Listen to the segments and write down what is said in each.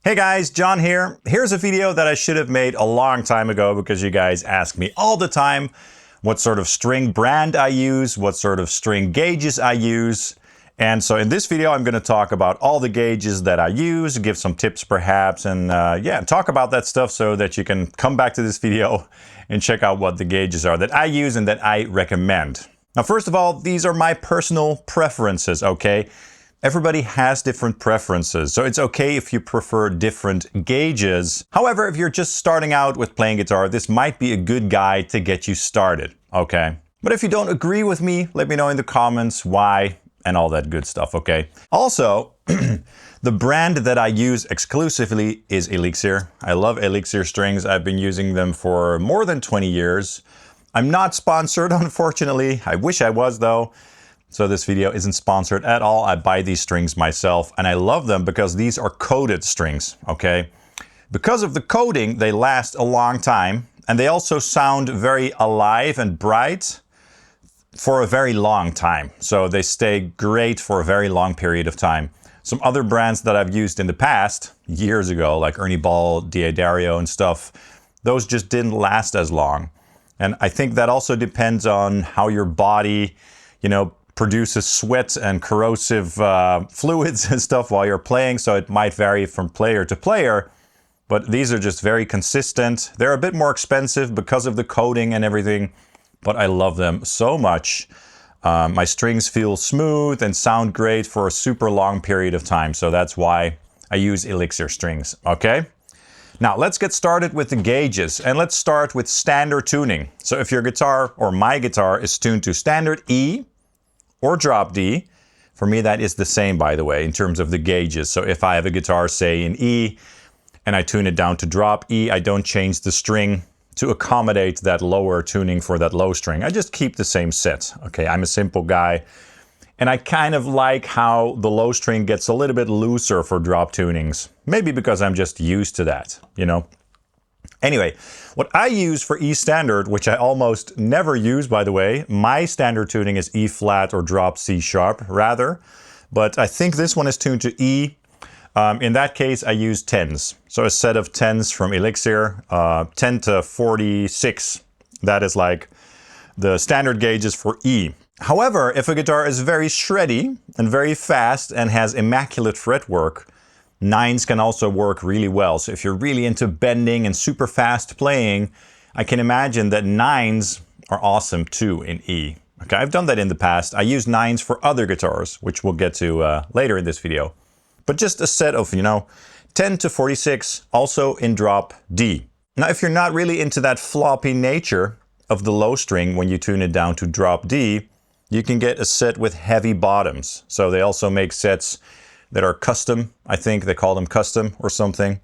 Hey guys, John here. Here's a video that I should have made a long time ago because you guys ask me all the time what sort of string brand I use, what sort of string gauges I use. And so in this video, I'm going to talk about all the gauges that I use, give some tips perhaps, and yeah, talk about that stuff so that you can come back to this video and check out what the gauges are that I use and that I recommend. Now, first of all, these are my personal preferences, okay? Everybody has different preferences, so it's okay if you prefer different gauges. However, if you're just starting out with playing guitar, this might be a good guide to get you started, okay? But if you don't agree with me, let me know in the comments why and all that good stuff, okay? Also, the brand that I use exclusively is Elixir. I love Elixir strings. I've been using them for more than 20 years. I'm not sponsored, unfortunately. I wish I was, though. So this video isn't sponsored at all. I buy these strings myself and I love them because these are coated strings, okay? Because of the coating, they last a long time and they also sound very alive and bright for a very long time. So they stay great for a very long period of time. Some other brands that I've used in the past, years ago, like Ernie Ball, D'Addario and stuff, those just didn't last as long. And I think that also depends on how your body, produces sweat and corrosive fluids and stuff while you're playing, so it might vary from player to player, but these are just very consistent. They're a bit more expensive because of the coating and everything, but I love them so much. My strings feel smooth and sound great for a super long period of time, so that's why I use Elixir strings, okay? Now let's get started with the gauges, and let's start with standard tuning. So if your guitar, or my guitar, is tuned to standard E, or drop D. For me, that is the same, by the way, in terms of the gauges. So if I have a guitar, say in E, and I tune it down to drop E, I don't change the string to accommodate that lower tuning for that low string. I just keep the same set. Okay, I'm a simple guy. And I kind of like how the low string gets a little bit looser for drop tunings. Maybe because I'm just used to that, Anyway, what I use for E standard, which I almost never use, by the way, my standard tuning is E flat or drop C sharp, rather. But I think this one is tuned to E. In that case, I use 10s. So a set of 10s from Elixir, 10 to 46. That is like the standard gauges for E. However, if a guitar is very shreddy and very fast and has immaculate fretwork, 9s can also work really well. So if you're really into bending and super fast playing, I can imagine that 9s are awesome too in E. Okay, I've done that in the past. I use 9s for other guitars, which we'll get to later in this video. But just a set of, 10 to 46, also in drop D. Now, if you're not really into that floppy nature of the low string when you tune it down to drop D, you can get a set with heavy bottoms. So they also make sets that are custom. I think they call them custom or something.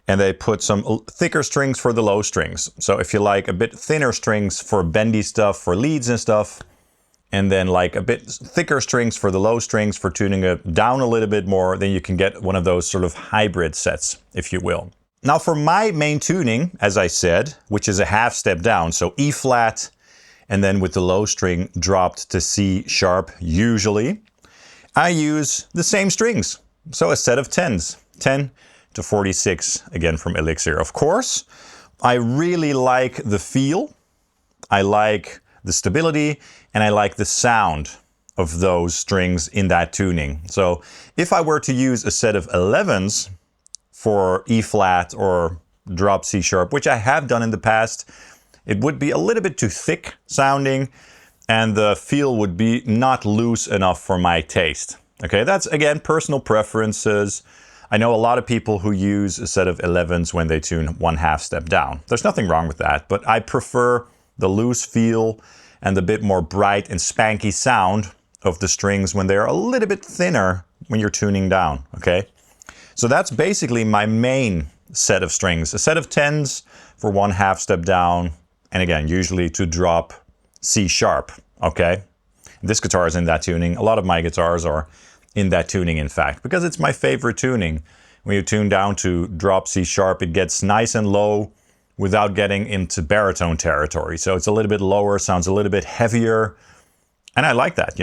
And they put some thicker strings for the low strings. So if you like a bit thinner strings for bendy stuff, for leads and stuff, and then like a bit thicker strings for the low strings for tuning it down a little bit more, then you can get one of those sort of hybrid sets, if you will. Now for my main tuning, as I said, which is a half step down, so E flat, and then with the low string dropped to C sharp usually, I use the same strings. So a set of 10s, 10 to 46, again from Elixir. Of course, I really like the feel, I like the stability, and I like the sound of those strings in that tuning. So if I were to use a set of 11s for E flat or drop C sharp, which I have done in the past, it would be a little bit too thick sounding, and the feel would be not loose enough for my taste. Okay, that's again personal preferences. I know a lot of people who use a set of 11s when they tune one half step down. There's nothing wrong with that, but I prefer the loose feel and the bit more bright and spanky sound of the strings when they're a little bit thinner when you're tuning down, okay? So that's basically my main set of strings. A set of 10s for one half step down, and again, usually to drop C sharp, okay? This guitar is in that tuning. A lot of my guitars are in that tuning, in fact, because it's my favorite tuning. When you tune down to drop C sharp, it gets nice and low without getting into baritone territory. So it's a little bit lower, sounds a little bit heavier, and I like that,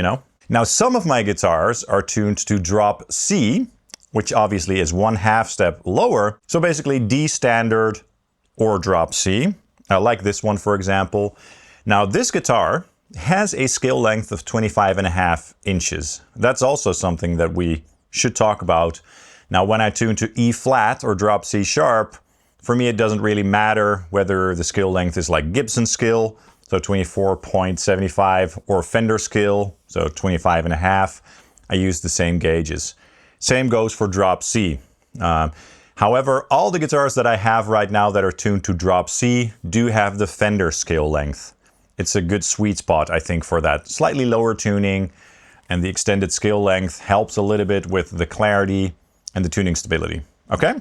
Now, some of my guitars are tuned to drop C, which obviously is 1/2 step lower. So basically D standard or drop C. I like this one, for example. Now this guitar has a scale length of 25.5 inches. That's also something that we should talk about. Now when I tune to E flat or drop C sharp, for me it doesn't really matter whether the scale length is like Gibson scale, so 24.75, or Fender scale, so 25.5. I use the same gauges. Same goes for drop C. However, all the guitars that I have right now that are tuned to drop C do have the Fender scale length. It's a good sweet spot, I think, for that slightly lower tuning, and the extended scale length helps a little bit with the clarity and the tuning stability. Okay?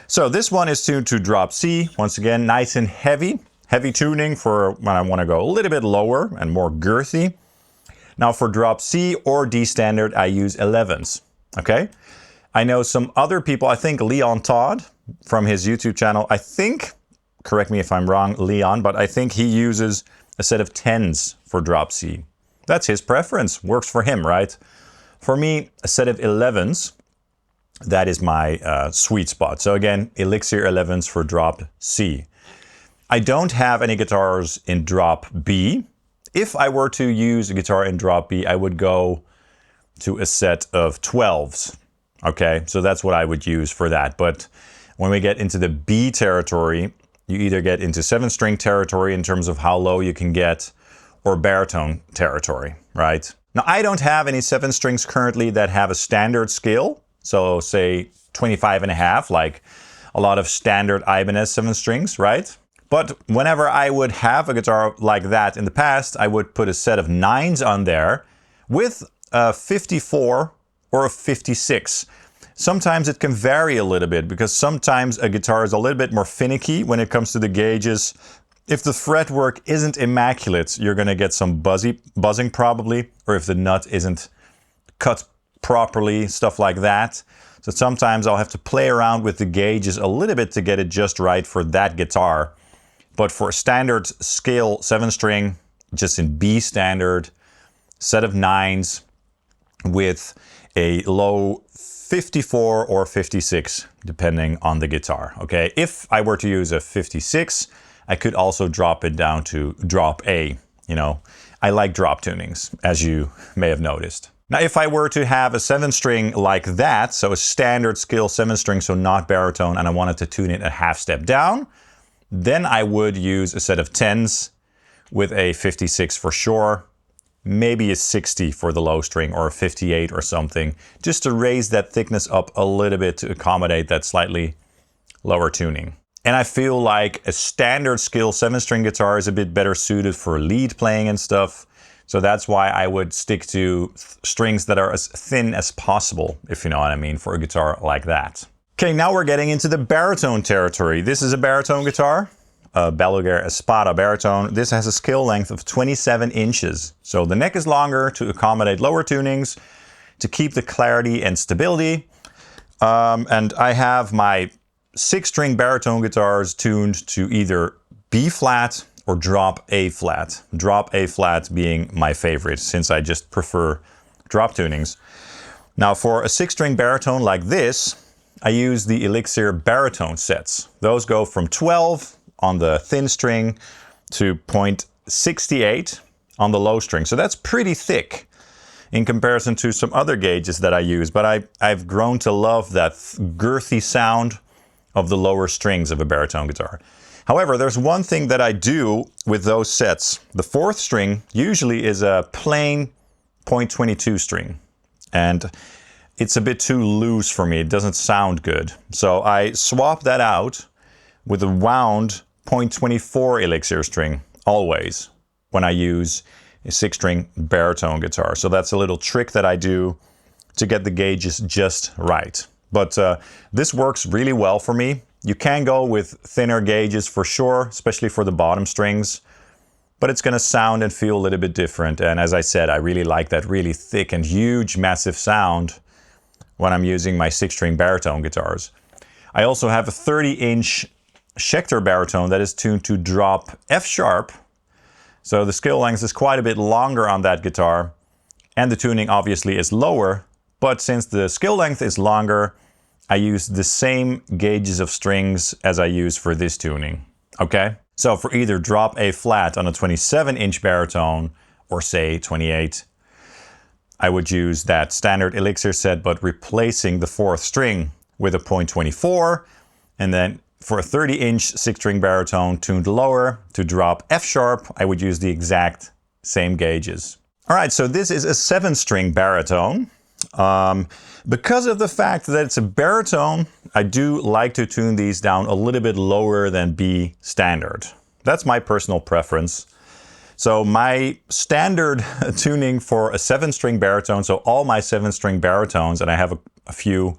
So this one is tuned to drop C. Once again, nice and heavy. Heavy tuning for when I want to go a little bit lower and more girthy. Now for drop C or D standard, I use 11s. Okay? I know some other people, I think Leon Todd from his YouTube channel, I think, correct me if I'm wrong, Leon, but I think he uses a set of 10s for drop C. That's his preference. Works for him, right? For me, a set of 11s, that is my sweet spot. So again, Elixir 11s for drop C. I don't have any guitars in drop B. If I were to use a guitar in drop B, I would go to a set of 12s. Okay, so that's what I would use for that. But when we get into the B territory, you either get into 7-string territory in terms of how low you can get, or baritone territory, right? Now, I don't have any 7 strings currently that have a standard scale. So say 25.5, like a lot of standard Ibanez 7 strings, right? But whenever I would have a guitar like that in the past, I would put a set of 9s on there with a 54 or a 56. Sometimes it can vary a little bit because sometimes a guitar is a little bit more finicky when it comes to the gauges. If the fretwork isn't immaculate, you're going to get some buzzing probably, or if the nut isn't cut properly, stuff like that. So sometimes I'll have to play around with the gauges a little bit to get it just right for that guitar. But for a standard scale 7-string, just in B standard, set of 9s with a low 54 or 56, depending on the guitar, okay? If I were to use a 56, I could also drop it down to drop A. You know, I like drop tunings, as you may have noticed. Now, if I were to have a 7-string like that, so a standard scale 7-string, so not baritone, and I wanted to tune it a half step down, then I would use a set of 10s with a 56 for sure, maybe a 60 for the low string, or a 58 or something, just to raise that thickness up a little bit to accommodate that slightly lower tuning. And I feel like a standard scale 7-string guitar is a bit better suited for lead playing and stuff. So that's why I would stick to strings that are as thin as possible, if you know what I mean, for a guitar like that. Okay, now we're getting into the baritone territory. This is a baritone guitar, a Beluga Espada baritone. This has a scale length of 27 inches. So the neck is longer to accommodate lower tunings, to keep the clarity and stability. And I have my 6-string baritone guitars tuned to either B flat or drop A flat. Drop A flat being my favorite, since I just prefer drop tunings. Now for a 6-string baritone like this, I use the Elixir baritone sets. Those go from 12 on the thin string to 0.68 on the low string. So that's pretty thick in comparison to some other gauges that I use. But I've grown to love that girthy sound of the lower strings of a baritone guitar. However, there's one thing that I do with those sets. The 4th string usually is a plain 0.22 string. And it's a bit too loose for me. It doesn't sound good. So I swap that out with a wound 0.24 Elixir string, always, when I use a 6-string baritone guitar. So that's a little trick that I do to get the gauges just right. But this works really well for me. You can go with thinner gauges for sure, especially for the bottom strings. But it's going to sound and feel a little bit different. And as I said, I really like that really thick and huge, massive sound when I'm using my 6-string baritone guitars. I also have a 30-inch Schecter baritone that is tuned to drop F sharp. So the scale length is quite a bit longer on that guitar. And the tuning obviously is lower. But since the scale length is longer, I use the same gauges of strings as I use for this tuning, okay? So for either drop A flat on a 27-inch baritone or say 28, I would use that standard Elixir set, but replacing the 4th string with a 0.24, and then for a 30-inch 6-string baritone tuned lower to drop F sharp, I would use the exact same gauges. All right, so this is a 7-string baritone. Because of the fact that it's a baritone, I do like to tune these down a little bit lower than B standard. That's my personal preference. So my standard tuning for a 7-string baritone, so all my 7-string baritones, and I have a few,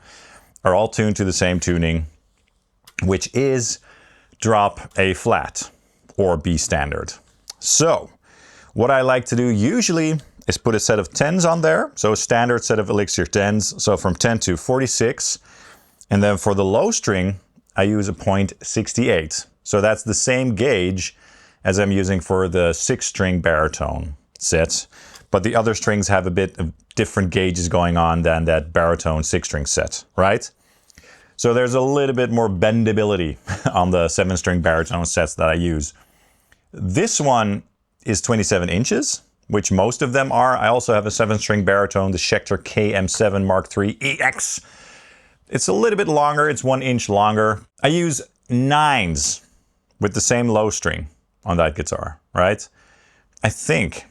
are all tuned to the same tuning, which is drop A flat or B standard. So what I like to do usually is put a set of 10s on there. So a standard set of Elixir 10s, so from 10 to 46. And then for the low string, I use a 0.68. So that's the same gauge as I'm using for the 6-string baritone set. But the other strings have a bit of different gauges going on than that baritone 6-string set, right? So there's a little bit more bendability on the 7-string baritone sets that I use. This one is 27 inches, which most of them are. I also have a 7-string baritone, the Schecter KM7 Mark III EX. It's a little bit longer, it's 1 inch longer. I use 9s with the same low string on that guitar, right? I think.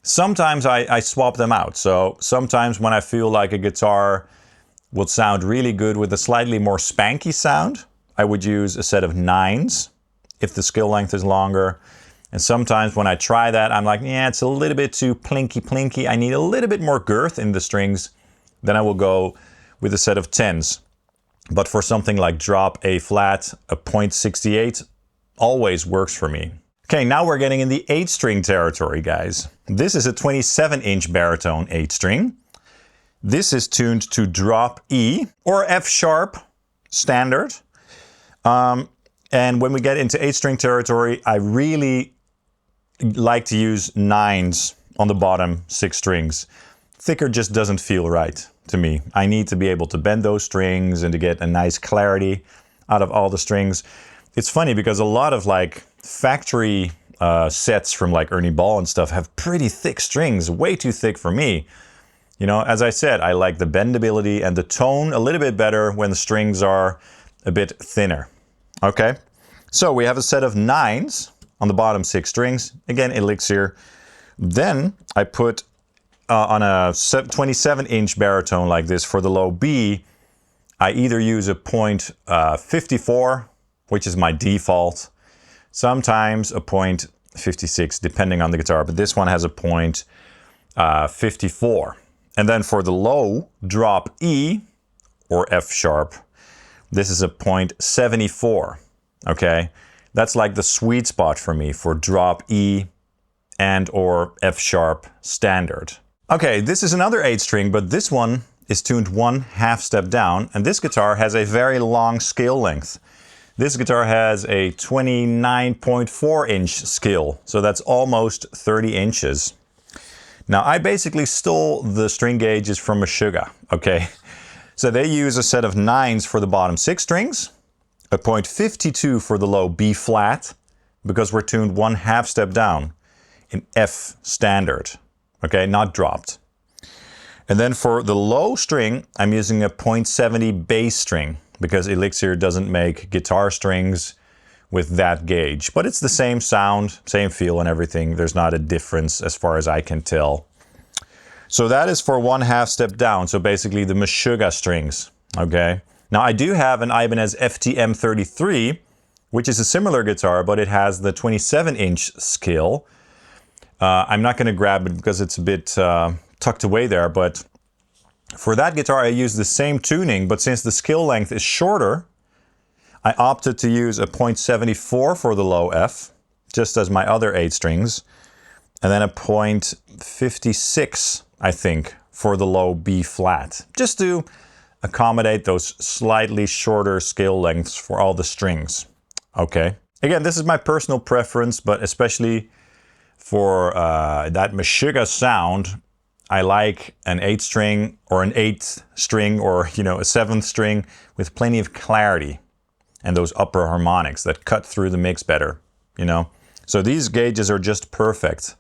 Sometimes I swap them out. So sometimes when I feel like a guitar would sound really good with a slightly more spanky sound, I would use a set of 9s if the skill length is longer. And sometimes when I try that, I'm like, yeah, it's a little bit too plinky. I need a little bit more girth in the strings. Then I will go with a set of 10s. But for something like drop A flat, a 0.68 always works for me. Okay, now we're getting in the 8-string territory, guys. This is a 27-inch baritone 8-string. This is tuned to drop E or F sharp standard. And when we get into 8-string territory, I really like to use 9s on the bottom 6 strings. Thicker just doesn't feel right to me. I need to be able to bend those strings and to get a nice clarity out of all the strings. It's funny because a lot of like factory sets from like Ernie Ball and stuff have pretty thick strings, way too thick for me. You know, as I said, I like the bendability and the tone a little bit better when the strings are a bit thinner. Okay, so we have a set of 9s on the bottom 6 strings, again Elixir. Then I put on a 27-inch baritone like this for the low B, I either use a 0.54, which is my default, sometimes a 0.56 depending on the guitar, but this one has a 0.54. And then for the low drop E or F sharp, this is a 0.74. Okay, that's like the sweet spot for me for drop E and or F sharp standard. Okay, this is another 8-string, but this one is tuned 1/2 step down, and this guitar has a very long scale length. This guitar has a 29.4-inch scale, so that's almost 30 inches. Now, I basically stole the string gauges from Meshuggah, okay? So they use a set of 9s for the bottom 6 strings, a 0.52 for the low B flat, because we're tuned 1/2 step down in F standard, okay, not dropped. And then for the low string, I'm using a 0.70 bass string, because Elixir doesn't make guitar strings with that gauge. But it's the same sound, same feel and everything. There's not a difference as far as I can tell. So that is for 1/2 step down, so basically the Meshuggah strings, okay? Now I do have an Ibanez FTM 33, which is a similar guitar, but it has the 27-inch scale. I'm not going to grab it because it's a bit tucked away there, but for that guitar I use the same tuning, but since the scale length is shorter, I opted to use a 0.74 for the low F, just as my other 8 strings, and then a 0.56, I think, for the low B flat, just to accommodate those slightly shorter scale lengths for all the strings. Okay. Again, this is my personal preference, but especially for that Meshuggah sound, I like an 8 string or an 8th string or, you know, a 7th string with plenty of clarity and those upper harmonics that cut through the mix better, you know. So these gauges are just perfect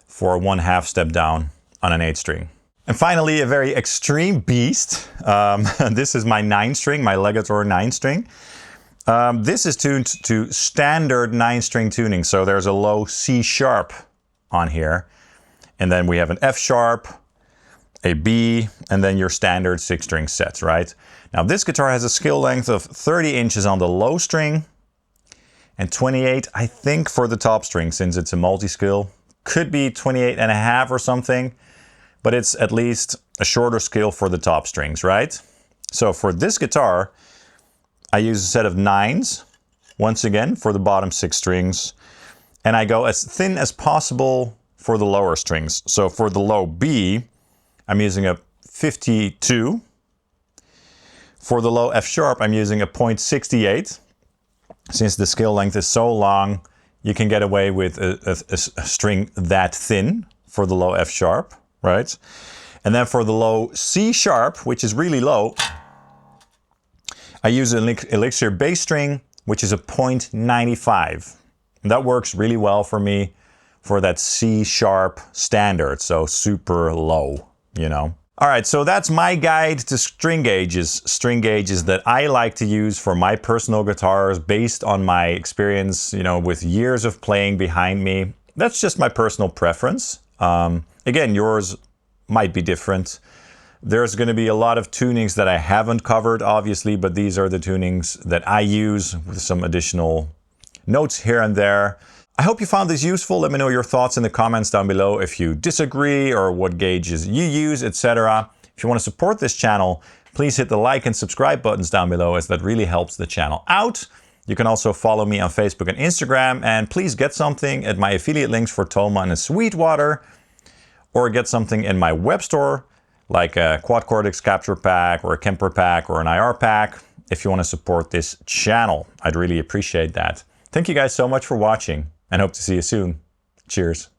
for 1/2 step down on an 8 string. And finally, a very extreme beast. This is my 9 string, my Legator 9 string. This is tuned to standard 9 string tuning. So there's a low C sharp on here. And then we have an F sharp, a B, and then your standard 6 string sets, right? Now this guitar has a scale length of 30 inches on the low string and 28, I think, for the top string, since it's a multi-scale. Could be 28.5 or something, but it's at least a shorter scale for the top strings, right? So for this guitar, I use a set of 9s, once again, for the bottom 6 strings, and I go as thin as possible for the lower strings. So for the low B, I'm using a 52. For the low F sharp, I'm using a 0.68. Since the scale length is so long, you can get away with a string that thin for the low F sharp, right? And then for the low C sharp, which is really low, I use an Elixir bass string, which is a 0.95. And that works really well for me for that C sharp standard, so super low, you know. All right, so that's my guide to string gauges that I like to use for my personal guitars based on my experience, you know, with years of playing behind me. That's just my personal preference. Again, yours might be different. There's going to be a lot of tunings that I haven't covered, obviously, but these are the tunings that I use with some additional notes here and there. I hope you found this useful. Let me know your thoughts in the comments down below if you disagree or what gauges you use, etc. If you want to support this channel, please hit the like and subscribe buttons down below, as that really helps the channel out. You can also follow me on Facebook and Instagram, and please get something at my affiliate links for Thomann and Sweetwater, or get something in my web store like a Quad Cortex capture pack or a Kemper pack or an IR pack if you want to support this channel. I'd really appreciate that. Thank you guys so much for watching, and hope to see you soon. Cheers.